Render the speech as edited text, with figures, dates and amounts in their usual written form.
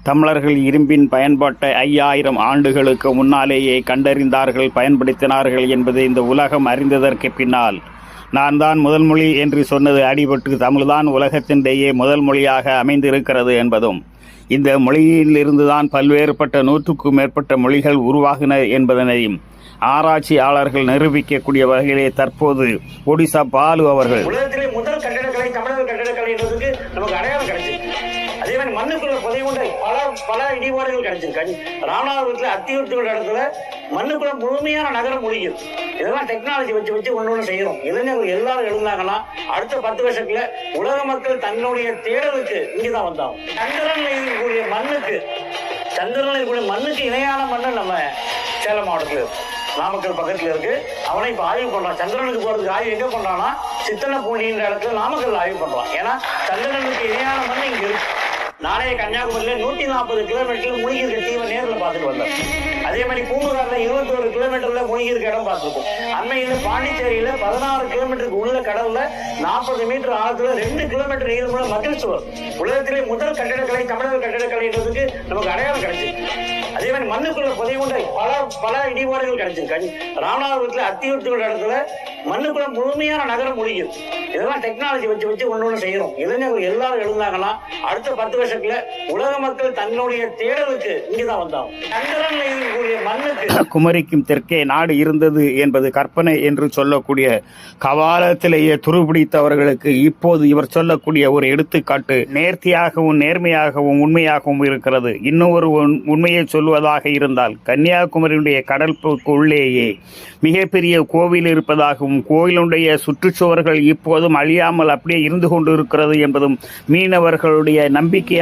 தமிழர்கள் இரும்பின் பயன்பாட்டை 5000 ஆண்டுகளுக்கு முன்னாலேயே கண்டறிந்தார்கள், பயன்படுத்தினார்கள் என்பது இந்த உலகம் அறிந்ததற்கு பின்னால் நான் தான் முதல் மொழி என்று சொன்னது அடிபட்டு தமிழ்தான் உலகத்திலேயே முதல் மொழியாக அமைந்திருக்கிறது என்பதும், இந்த மொழியிலிருந்துதான் பல்வேறுபட்ட 100க்கும் மேற்பட்ட மொழிகள் உருவாகின என்பதனையும் ஆராய்ச்சியாளர்கள் நிரூபிக்கக்கூடிய வகையிலே தற்போது ஒடிசா பாலு அவர்கள் உலகத்திலே முதல் கட்டிடக்கலை தமிழர் கட்டிடக்கலை என்றதுக்கு நமக்கு அடையாளம் கிடைச்சிருக்கு. அதே மாதிரி மண்ணுக்குள்ள புதைவுண்ட பல இடிபாடுகள் கிடைச்சிருக்கு. ராமநாதபுரத்தில் அத்தியூர்த்தியோட இடத்துல மண்ணுக்குள்ள முழுமையான நகரம் முடியும். இதெல்லாம் டெக்னாலஜி வச்சு ஒன்று செய்யறோம். இளைஞர்கள் எல்லாரும் எழுந்தாங்கன்னா அடுத்த 10 வருஷத்துல உலக மக்கள் தன்னுடைய தேடலுக்கு இங்கதான் வந்தாங்க. சந்திரனில் இருக்கக்கூடிய மண்ணுக்கு இணையான மண்ணு நம்ம சேலம் மாவட்டத்தில் இருக்கு, நாமக்கல் பக்கத்துல இருக்கு. அவனை இப்ப ஆய்வு பண்றான். சந்திரனுக்கு போறதுக்கு ஆய்வு எங்க பண்றான்னா சித்தனப்பூண்டின்ற இடத்துல நாமக்கல் ஆய்வு பண்றான். ஏன்னா சந்திரனுக்கு இணையான மண் இங்க இருக்கு. நானே கன்னியாகுமரியில 140 கிலோமீட்டர்ல மூழ்கி இருக்க தீவை நேரில் பார்த்துட்டு வந்தேன். அதே மாதிரி பூம்புகார்ல 21 கிலோமீட்டர்ல மூழ்கி இருக்க இடம் பார்த்துருக்கோம். அண்மையில பாண்டிச்சேரியில 16 கிலோமீட்டருக்கு உள்ள கடல்ல 40 மீட்டர் ஆழத்துல 2 கிலோமீட்டர் நீளமுள்ள மதில் சுவர். உலகத்திலே முதல் கட்டிடக்கலை தமிழர் கட்டிடக்கலை என்றதுக்கு நமக்கு அடையாளம் கிடைச்சிருக்கு. அதே மாதிரி மண்ணுக்குள்ள புதைவுண்ட பல இடிபாடுகள் கிடைச்சிருக்கு. ராமநாதபுரத்தில் அத்தியூர்த்தியோட இடத்துல மண்ணுக்குள்ள முழுமையான நகரம் முடியும். இதெல்லாம் டெக்னாலஜி வச்சு ஒன்று செய்யறோம். இளைஞர்கள் எல்லாரும் எழுந்தாங்கன்னா அடுத்த 10 வருஷத்துல உலக மக்கள் தன்னுடைய தேடலுக்கு இங்கதான் வந்தாங்க. சந்திரனில் இருக்கக்கூடிய மண்ணுக்கு குமரிக்கும் தெற்கே நாடு இருந்தது என்பது கற்பனை என்று சொல்லக்கூடிய கவாலத்திலேயே துருபிடித்தவர்களுக்கு இப்போது இவர் சொல்லக்கூடிய ஒரு எடுத்துக்காட்டு நேர்த்தியாகவும் நேர்மையாகவும் உண்மையாகவும் இருக்கிறது. இன்னும் ஒரு உண்மையை சொல்வதாக இருந்தால், கன்னியாகுமரியுடைய கடலுக்கு உள்ளேயே மிகப்பெரிய கோவில் இருப்பதாகவும், கோயிலுடைய சுற்றுச்சுவர்கள் இப்போதும் அழியாமல் அப்படியே இருந்து கொண்டு இருக்கிறது என்பதும் மீனவர்களுடைய நம்பிக்கையாக